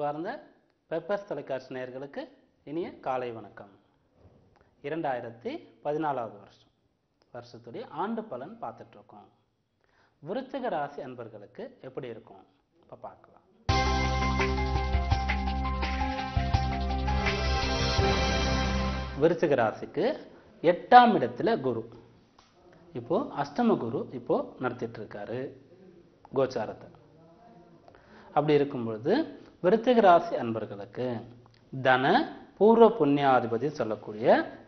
அன்பார்ந்த பெப்பர்ஸ் தொலைக்காட்சி நேயர்களுக்கு இனிய காலை வணக்கம். 2014வது வருஷத்துடைய ஆண்டு பலன் பார்த்துட்டு இருக்கோம். விருச்சிக ராசி அன்பர்களுக்கு எப்படி இருக்கும் இப்ப பார்க்கலாம். விருச்சிக ராசிக்கு 8ஆம் இடத்துல குரு, இப்போ அஷ்டம குரு இப்போ நடத்திட்டு இருக்காரு கோச்சாரத்தை. அப்படி இருக்கும் பொழுது விருச்சிக ராசி அன்பர்களுக்கு தன பூர்வ புண்ணியாதிபதி சொல்லக்கூடிய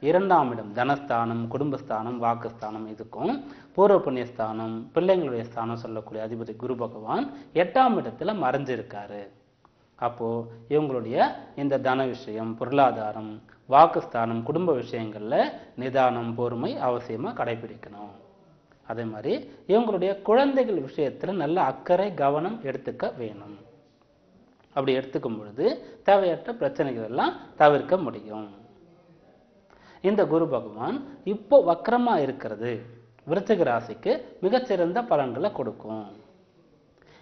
2ஆம் இடம், தனஸ்தானம், குடும்பஸ்தானம், வாக்குஸ்தானம், இதுக்கும் பூர்வ புண்ணியஸ்தானம், பிள்ளைங்களுடைய ஸ்தானம் சொல்லக்கூடிய அதிபதி குரு பகவான் 8ஆம் இடத்துல மறைஞ்சிருக்காரு. அப்போ இவங்களுடைய இந்த தன விஷயம், பொருளாதாரம், வாக்குஸ்தானம், குடும்ப விஷயங்கள்ல நிதானம், பொறுமை அவசியமா கடைபிடிக்கணும். அதே மாதிரி இவங்களுடைய குழந்தைகள் விஷயத்துல நல்ல அக்கறை, கவனம் எடுத்துக்க வேணும். அப்படி எடுத்துக்கும் பொழுது தேவையற்ற பிரச்சனைகள் எல்லாம் தவிர்க்க முடியும். இந்த குரு பகவான் இப்போ வக்ரமா இருக்கிறது விருச்சிக ராசிக்கு மிகச்சிறந்த பலன்களை கொடுக்கும்.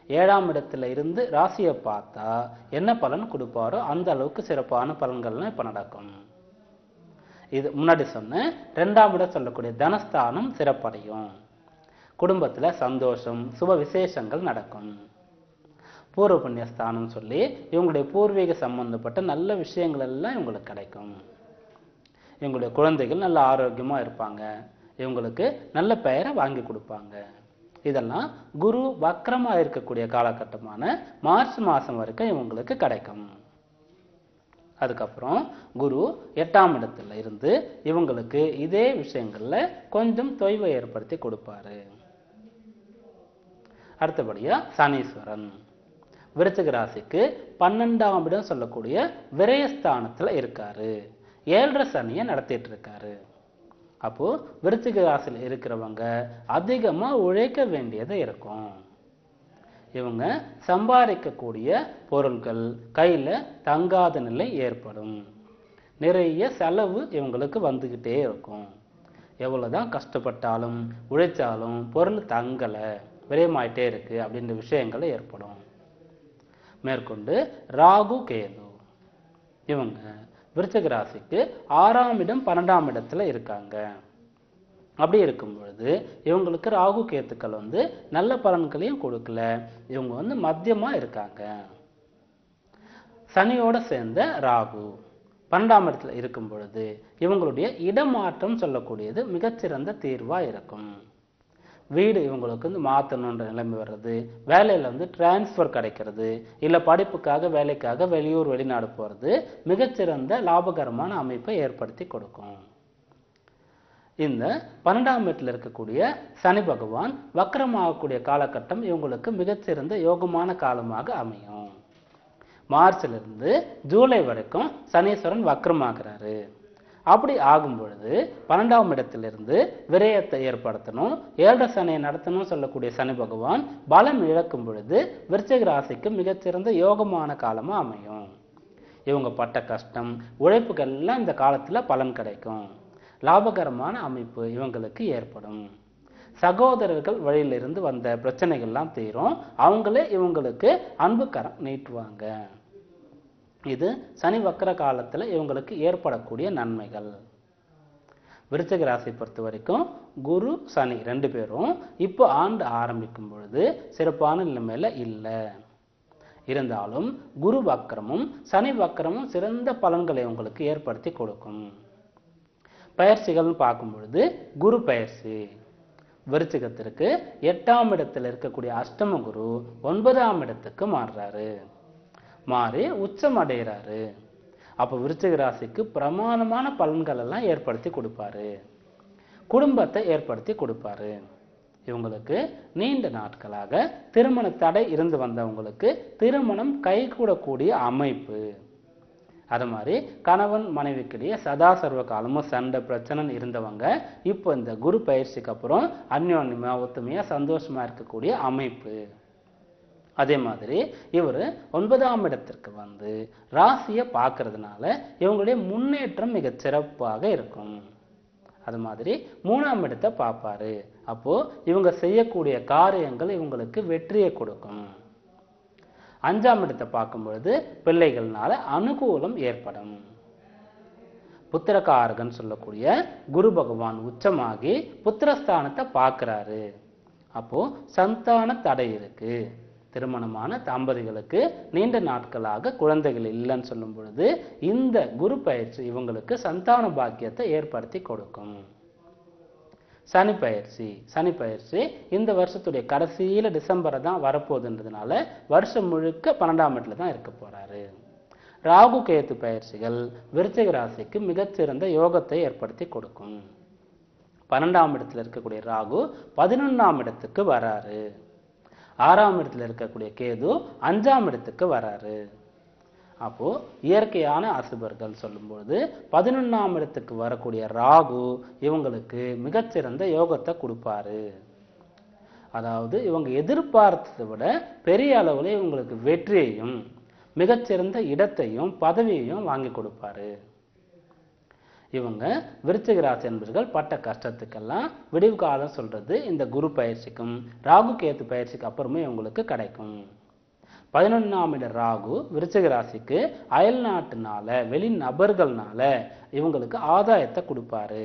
7ஆம் இடத்துல இருந்து ராசியை பார்த்தா என்ன பலன் கொடுப்பாரோ அந்த அளவுக்கு சிறப்பான பலன்கள்லாம் இப்ப நடக்கும். இது முன்னாடி சொன்ன 2ஆம் இடம் சொல்லக்கூடிய தனஸ்தானம் சிறப்படையும். குடும்பத்துல சந்தோஷம், சுப விசேஷங்கள் நடக்கும். பூர்வ புண்ணியஸ்தானம் சொல்லி இவங்களுடைய பூர்வீக சம்பந்தப்பட்ட நல்ல விஷயங்கள் எல்லாம் இவங்களுக்கு கிடைக்கும். இவங்களுடைய குழந்தைகள் நல்ல ஆரோக்கியமா இருப்பாங்க. இவங்களுக்கு நல்ல பெயரை வாங்கி கொடுப்பாங்க. இதெல்லாம் குரு வக்ரமா இருக்கக்கூடிய காலகட்டமான மார்ச் மாசம் வரைக்கும் இவங்களுக்கு கிடைக்கும். அதுக்கப்புறம் குரு 8ஆம் இடத்துல இருந்து இவங்களுக்கு இதே விஷயங்கள்ல கொஞ்சம் தொய்வை ஏற்படுத்தி கொடுப்பாரு. அடுத்தபடியா சனீஸ்வரன் விருச்சிக ராசிக்கு 12ஆம் இடம் சொல்லக்கூடிய விரயஸ்தானத்துல இருக்காரு. 7.5 சனியை நடத்திட்டு இருக்காரு. அப்போ விருச்சிக ராசியில் இருக்கிறவங்க அதிகமா உழைக்க வேண்டியது இருக்கும். இவங்க சம்பாதிக்கக்கூடிய பொருட்கள் கையில தங்காத நிலை ஏற்படும். நிறைய செலவு இவங்களுக்கு வந்துகிட்டே இருக்கும். எவ்வளவுதான் கஷ்டப்பட்டாலும் உழைச்சாலும் பொருள் தங்கல, விரயமாயிட்டே இருக்கு அப்படின்ற விஷயங்கள் ஏற்படும். மேற்கொண்டு ராகு, கேது இவங்க விருச்சிக ராசிக்கு 6ஆம் இடம் 12ஆம் இடத்துல இருக்காங்க. அப்படி இருக்கும் பொழுது இவங்களுக்கு ராகு கேத்துக்கள் நல்ல பலன்களையும் கொடுக்கல. இவங்க மத்தியமா இருக்காங்க. சனியோட சேர்ந்த ராகு 12ஆம் இடத்துல இருக்கும் பொழுது இவங்களுடைய இடமாற்றம் சொல்லக்கூடியது மிகச்சிறந்த தீர்வா இருக்கும். வீடு இவங்களுக்கு மாற்றணுன்ற நிலைமை வர்றது, வேலையில டிரான்ஸ்ஃபர் கிடைக்கிறது, இல்ல படிப்புக்காக வேலைக்காக வெளியூர் வெளிநாடு போறது மிகச்சிறந்த லாபகரமான அமைப்பை ஏற்படுத்தி கொடுக்கும். இந்த 12ஆம் இடத்துல இருக்கக்கூடிய சனி பகவான் வக்ரமாகக்கூடிய காலகட்டம் இவங்களுக்கு மிகச்சிறந்த யோகமான காலமாக அமையும். மார்ச்ல இருந்து ஜூலை வரைக்கும் சனீஸ்வரன் வக்ரமாகிறாரு. அப்படி ஆகும் பொழுது 12ஆம் இடத்திலிருந்து விரயத்தை ஏற்படுத்தணும், 7.5 சனியை நடத்தணும் சொல்லக்கூடிய சனி பகவான் பலம் இழக்கும் பொழுது விருச்சிக ராசிக்கு மிகச்சிறந்த யோகமான காலமா அமையும். இவங்க பட்ட கஷ்டம், உழைப்புகள் எல்லாம் இந்த காலத்துல பலன் கிடைக்கும். லாபகரமான அமைப்பு இவங்களுக்கு ஏற்படும். சகோதரர்கள் வழியிலிருந்து வந்த பிரச்சனைகள்லாம் தீரும். அவங்களே இவங்களுக்கு அன்பு கரம் நீட்டுவாங்க. இது சனி வக்கர காலத்துல இவங்களுக்கு ஏற்படக்கூடிய நன்மைகள். விருச்சிக ராசி பொறுத்த வரைக்கும் குரு சனி 2 பேரும் இப்போ ஆண்டு ஆரம்பிக்கும் பொழுது சிறப்பான நிலைமையில இல்லை. இருந்தாலும் குரு வக்கரமும் சனி வக்கரமும் சிறந்த பலன்களை உங்களுக்கு ஏற்படுத்தி கொடுக்கும். பயிற்சிகள் பார்க்கும் பொழுது குரு பயிற்சி விருச்சிகத்திற்கு 8ஆம் இடத்துல இருக்கக்கூடிய அஷ்டம குரு 9ஆம் இடத்துக்கு மாறுறாரு. மாறி உச்சம் அடைகிறாரு. அப்ப விருச்சிக ராசிக்கு பிரமாணமான பலன்கள் எல்லாம் ஏற்படுத்தி கொடுப்பாரு. குடும்பத்தை ஏற்படுத்தி கொடுப்பாரு. இவங்களுக்கு நீண்ட நாட்களாக திருமண தடை இருந்து வந்தவங்களுக்கு திருமணம் கைகூடக்கூடிய அமைப்பு. அது மாதிரி கணவன் மனைவிக்கிடையே சதா சர்வ காலமும் சண்டை பிரச்சனை இருந்தவங்க இப்போ இந்த குரு பயிற்சிக்கு அப்புறம் அந்யோன்யமா ஒத்துமையா சந்தோஷமா இருக்கக்கூடிய அமைப்பு. அதே மாதிரி இவர் 9ஆம் இடத்திற்கு ராசியை பார்க்கறதுனால இவங்களுடைய முன்னேற்றம் மிக சிறப்பாக இருக்கும். அது மாதிரி 3ஆம் இடத்தை பார்ப்பாரு. அப்போ இவங்க செய்யக்கூடிய காரியங்கள் இவங்களுக்கு வெற்றியை கொடுக்கும். 5ஆம் இடத்தை பார்க்கும் பொழுது பிள்ளைகள்னால அனுகூலம் ஏற்படும். புத்திரகாரகன் சொல்லக்கூடிய குரு பகவான் உச்சமாகி புத்திரஸ்தானத்தை பார்க்கிறாரு. அப்போ சந்தான தடை இருக்கு. திருமணமான தம்பதிகளுக்கு நீண்ட நாட்களாக குழந்தைகள் இல்லைன்னு சொல்லும் பொழுது இந்த குரு பயிற்சி இவங்களுக்கு சந்தான பாக்கியத்தை ஏற்படுத்தி கொடுக்கும். சனி பயிற்சி இந்த வருஷத்துடைய கடைசியில டிசம்பரை தான் வரப்போகுதுன்றதுனால வருஷம் முழுக்க 12ஆம் இடத்துல தான் இருக்க போறாரு. ராகு கேது பயிற்சிகள் விருச்சிக ராசிக்கு மிகச்சிறந்த யோகத்தை ஏற்படுத்தி கொடுக்கும். 12ஆம் இடத்துல இருக்கக்கூடிய ராகு 11ஆம் இடத்துக்கு வராரு. 6ஆம் இடத்துல இருக்கக்கூடிய கேது 5ஆம் இடத்துக்கு வராரு. அப்போ இயற்கையான அசுபர்கள் சொல்லும்போது 11ஆம் இடத்துக்கு வரக்கூடிய ராகு இவங்களுக்கு மிகச்சிறந்த யோகத்தை கொடுப்பாரு. அதாவது இவங்க எதிர்பார்த்ததை விட பெரிய அளவுல இவங்களுக்கு வெற்றியையும் மிகச்சிறந்த இடத்தையும் பதவியையும் வாங்கி கொடுப்பாரு. இவங்க விருச்சிக ராசி என்பவர்கள் பட்ட கஷ்டத்துக்கெல்லாம் விடிவு காலம் சொல்றது இந்த குரு பயிற்சிக்கும் ராகு கேது பயிற்சிக்கு அப்புறமே இவங்களுக்கு கிடைக்கும். 11ஆம் இட ராகு விருச்சிக ராசிக்கு அயல் நாட்டுனால வெளி நபர்கள்னால இவங்களுக்கு ஆதாயத்தை கொடுப்பாரு.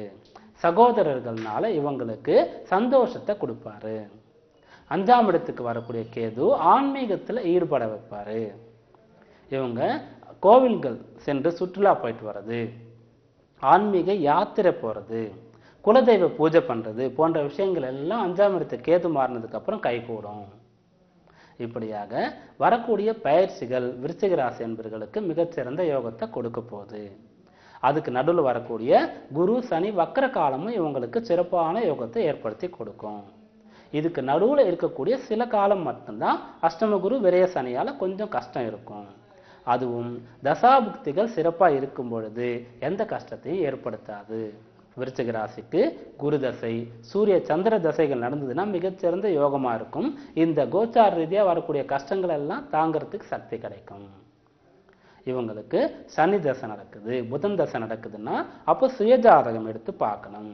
சகோதரர்கள்னால இவங்களுக்கு சந்தோஷத்தை கொடுப்பாரு. 5ஆம் இடத்துக்கு வரக்கூடிய கேது ஆன்மீகத்துல ஈடுபட வைப்பாரு. இவங்க கோவில்கள் சென்று சுற்றுலா போயிட்டு வர்றது, ஆன்மீக யாத்திரை போறது, குலதெய்வ பூஜை பண்றது போன்ற விஷயங்கள் எல்லாம் 5ஆம் இடத்துக்கு கேது மாறினதுக்கு அப்புறம் கைகூடும். இப்படியாக வரக்கூடிய பயிற்சிகள் விருச்சிக ராசி என்பவர்களுக்கு மிகச்சிறந்த யோகத்தை கொடுக்க போகுது. அதுக்கு நடுவில் வரக்கூடிய குரு சனி வக்கர காலமும் இவங்களுக்கு சிறப்பான யோகத்தை ஏற்படுத்தி கொடுக்கும். இதுக்கு நடுவில் இருக்கக்கூடிய சில காலம் மட்டும்தான் அஷ்டம குரு விரய சனியால கொஞ்சம் கஷ்டம் இருக்கும். அதுவும் தசாபுக்திகள் சிறப்பாக இருக்கும் பொழுது எந்த கஷ்டத்தையும் ஏற்படுத்தாது. விருச்சிக ராசிக்கு குரு தசை சூரிய சந்திர தசைகள் நடந்ததுன்னா மிகச்சிறந்த யோகமா இருக்கும். இந்த கோச்சார ரீதியா வரக்கூடிய கஷ்டங்கள் எல்லாம் தாங்கிறதுக்கு சக்தி கிடைக்கும். இவங்களுக்கு சனி தசை நடக்குது, புதன் தசை நடக்குதுன்னா அப்போ சுயஜாதகம் எடுத்து பார்க்கணும்.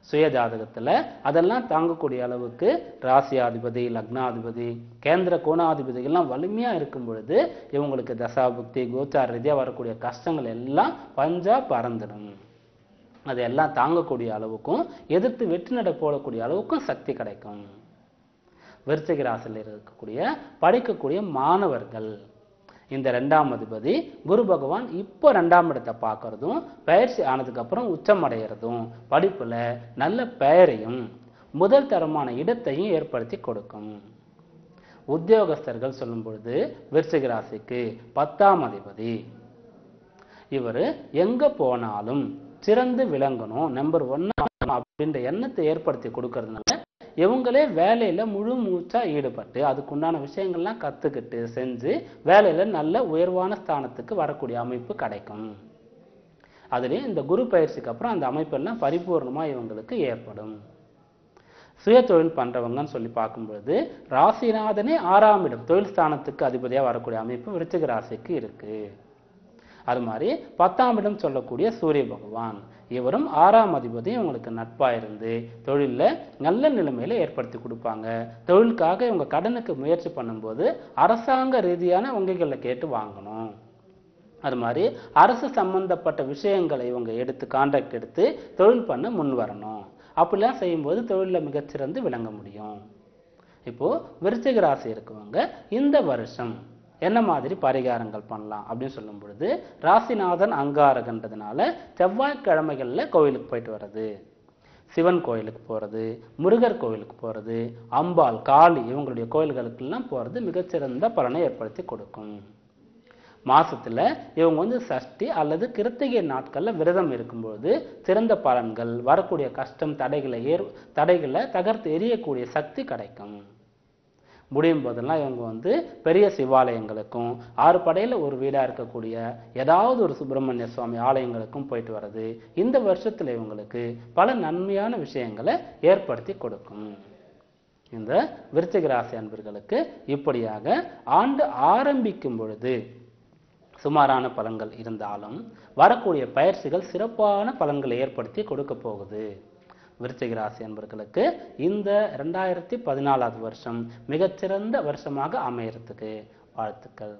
சுயஜாதகத்துல அதெல்லாம் தாங்கக்கூடிய அளவுக்கு ராசியாதிபதி லக்னாதிபதி கேந்திர கோணாதிபதிகள்லாம் வலிமையா இருக்கும் பொழுது இவங்களுக்கு தசாபுக்தி கோச்சார ரீதியா வரக்கூடிய கஷ்டங்கள் எல்லாம் பஞ்சா பறந்துடும். அதெல்லாம் தாங்கக்கூடிய அளவுக்கும் எதிர்த்து வெற்றி நடை போடக்கூடிய அளவுக்கும் சக்தி கிடைக்கும். விருச்சிக ராசியில் இருக்கக்கூடிய படிக்கக்கூடிய மாணவர்கள் இந்த 2ஆம் அதிபதி குரு பகவான் இப்போ 2ஆம் இடத்தை பார்க்கறதும் பயிற்சி ஆனதுக்கு அப்புறம் உச்சம் அடைகிறதும் படிப்புல நல்ல பெயரையும் முதல் தரமான இடத்தையும் ஏற்படுத்தி கொடுக்கும். உத்தியோகஸ்தர்கள் சொல்லும் பொழுது விருச்சிக ராசிக்கு 10ஆம் அதிபதி இவர் எங்க போனாலும் சிறந்து விளங்கணும், நம்பர் 1 அப்படின்ற எண்ணத்தை ஏற்படுத்தி கொடுக்கறதுனால இவங்களே வேலையில முழு மூச்சா ஈடுபட்டு அதுக்குண்டான விஷயங்கள்லாம் கத்துக்கிட்டு செஞ்சு வேலையில நல்ல உயர்வான ஸ்தானத்துக்கு வரக்கூடிய அமைப்பு கிடைக்கும். அதுலயும் இந்த குரு பயிற்சிக்கு அப்புறம் அந்த அமைப்பெல்லாம் பரிபூர்ணமா இவங்களுக்கு ஏற்படும். சுய தொழில் பண்றவங்கன்னு சொல்லி பார்க்கும்பொழுது ராசிநாதனே 6ஆம் இடம் தொழில் ஸ்தானத்துக்கு அதிபதியா வரக்கூடிய அமைப்பு விருச்சிக ராசிக்கு இருக்கு. அது மாதிரி 10ஆம் இடம் சொல்லக்கூடிய சூரிய பகவான் இவரும் 6ஆம் அதிபதியும் உங்களுக்கு நட்பா இருந்து தொழில நல்ல நிலைமையில ஏற்படுத்தி கொடுப்பாங்க. தொழிலுக்காக இவங்க கடனுக்கு முயற்சி பண்ணும்போது அரசாங்க ரீதியான வங்கிகள்ல கேட்டு வாங்கணும். அது மாதிரி அரசு சம்பந்தப்பட்ட விஷயங்களை இவங்க எடுத்து கான்ட்ராக்ட் எடுத்து தொழில் பண்ண முன் வரணும். அப்படிலாம் செய்யும்போது தொழில மிகச்சிறந்து விளங்க முடியும். இப்போ விருச்சிக ராசி இருக்கவங்க இந்த வருஷம் என்ன மாதிரி பரிகாரங்கள் பண்ணலாம் அப்படின்னு சொல்லும் பொழுது ராசிநாதன் அங்காரகன்றதுனால செவ்வாய்க்கிழமைகள்ல கோவிலுக்கு போயிட்டு வர்றது, சிவன் கோயிலுக்கு போறது, முருகர் கோயிலுக்கு போறது, அம்பாள் காளி இவங்களுடைய கோயில்களுக்கெல்லாம் போறது மிகச்சிறந்த பலனை ஏற்படுத்தி கொடுக்கும். மாசத்துல இவங்க சஷ்டி அல்லது கிருத்திகை நாட்கள்ல விரதம் இருக்கும்போது சிறந்த பலன்கள் வரக்கூடிய கஷ்டம் தடைகளை தகர்த்து எரியக்கூடிய சக்தி கிடைக்கும். முடியும் போதெல்லாம் இவங்க பெரிய சிவாலயங்களுக்கும் 6 படையில ஒரு வீடா இருக்கக்கூடிய ஏதாவது ஒரு சுப்பிரமணிய சுவாமி ஆலயங்களுக்கும் போயிட்டு வர்றது இந்த வருஷத்துல இவங்களுக்கு பல நன்மையான விஷயங்களை ஏற்படுத்தி கொடுக்கும். இந்த விருச்சிக ராசி அன்பர்களுக்கு இப்படியாக ஆண்டு ஆரம்பிக்கும் பொழுது சுமாரான பலன்கள் இருந்தாலும் வரக்கூடிய பயிற்சிகள் சிறப்பான பலன்களை ஏற்படுத்தி கொடுக்க போகுது. விருச்சிக ராசி என்பவர்களுக்கு இந்த 2014வது வருஷம் மிகச்சிறந்த வருஷமாக அமையறதுக்கு வாழ்த்துக்கள்.